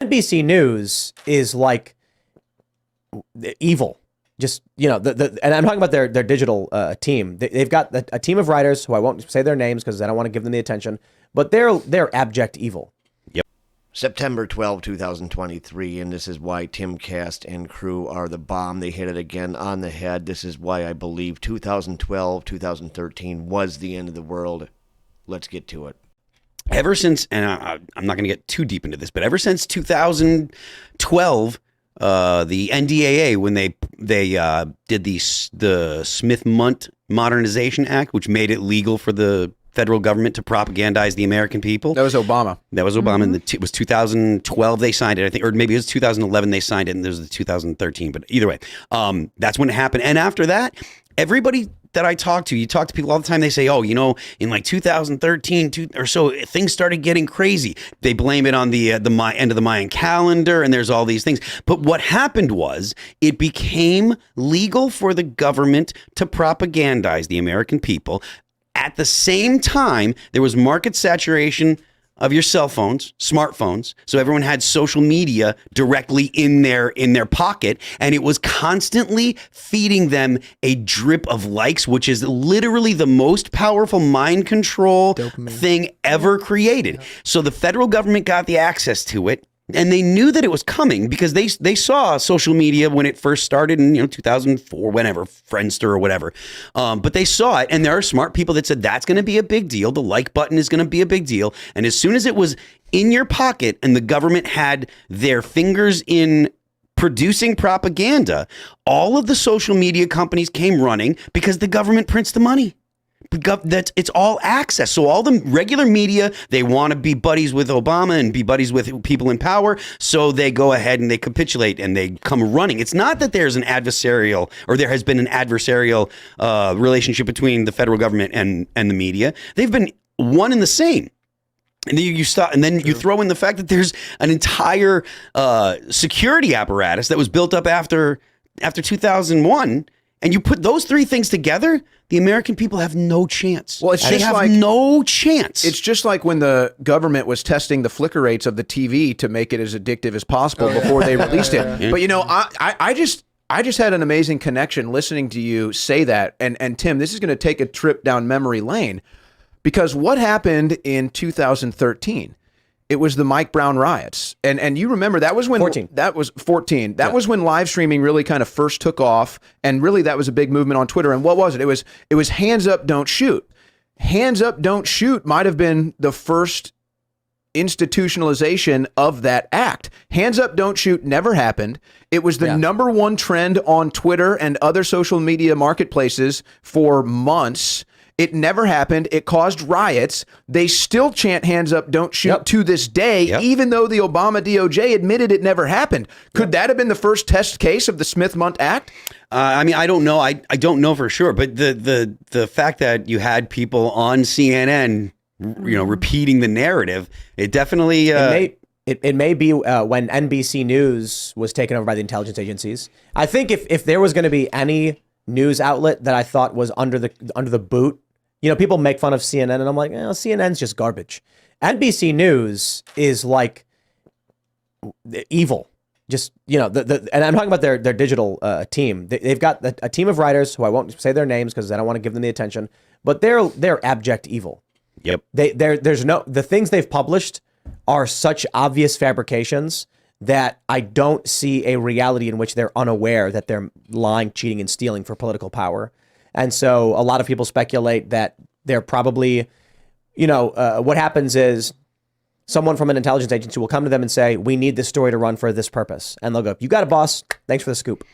NBC News is like evil. Just, you know, and I'm talking about their digital team. They've got a team of writers who I won't say their names because I don't want to give them the attention, but they're abject evil. Yep. September 12, 2023, and this is why Timcast and crew are the bomb. They hit it again on the head. This is why I believe 2012, 2013 was the end of the world. Let's get to it. Ever since, and I'm not going to get too deep into this, but ever since 2012, the NDAA, when they did the Smith-Mundt Modernization Act, which made it legal for the federal government to propagandize the American people. That was Obama. That was Obama. And it was 2012 they signed it, I think, or maybe it was 2011 they signed it, and there was the 2013. But either way, that's when it happened. And after that, everybody that I talk to, you talk to people all the time, they say, oh, you know, in like 2013 or so, things started getting crazy. They blame it on the end of the Mayan calendar, and there's all these things. But what happened was it became legal for the government to propagandize the American people. At the same time, there was market saturation of your cell phones, smartphones. So everyone had social media directly in their pocket, and it was constantly feeding them a drip of likes, which is literally the most powerful mind control thing ever created. Yeah. So the federal government got the access to it. And they knew that it was coming because they saw social media when it first started in 2004, whenever, Friendster or whatever. But they saw it, and there are smart people that said that's going to be a big deal. The like button is going to be a big deal. And as soon as it was in your pocket and the government had their fingers in producing propaganda, all of the social media companies came running because the government prints the money. It's all access. So all the regular media, they want to be buddies with Obama and be buddies with people in power. So they go ahead and they capitulate and they come running. It's not that there's an adversarial, or there has been an adversarial relationship between the federal government and the media. They've been one and the same. And then you stop, and then you throw in the fact that there's an entire security apparatus that was built up after 2001. And you put those three things together, the American people have no chance. Well, they have no chance. It's just like when the government was testing the flicker rates of the TV to make it as addictive as possible before they released it. Yeah. But you know, I just had an amazing connection listening to you say that. And Tim, this is going to take a trip down memory lane, because what happened in 2013? It was the Mike Brown riots. And you remember that was when 14. That was 14. That was when live streaming really kind of first took off. And really that was a big movement on Twitter. And what was it? It was hands up, don't shoot. Hands up, don't shoot might have been the first institutionalization of that act. Hands up, don't shoot never happened. It was the #1 trend on Twitter and other social media marketplaces for months. It never happened. It caused riots. They still chant hands up, don't shoot to this day, even though the Obama DOJ admitted it never happened. Could that have been the first test case of the Smith-Mundt Act? I mean, I don't know. I don't know for sure. But the fact that you had people on CNN, repeating the narrative, it definitely... It may be when NBC News was taken over by the intelligence agencies. I think if there was going to be any news outlet that I thought was under the boot, people make fun of CNN, and I'm like, CNN's just garbage. NBC News is like evil. Just, and I'm talking about their digital team. They've got a team of writers who I won't say their names because I don't want to give them the attention, but they're abject evil. Yep. The things they've published are such obvious fabrications that I don't see a reality in which they're unaware that they're lying, cheating, and stealing for political power. And so a lot of people speculate that they're probably, what happens is someone from an intelligence agency will come to them and say, we need this story to run for this purpose. And they'll go, you got it, boss. Thanks for the scoop.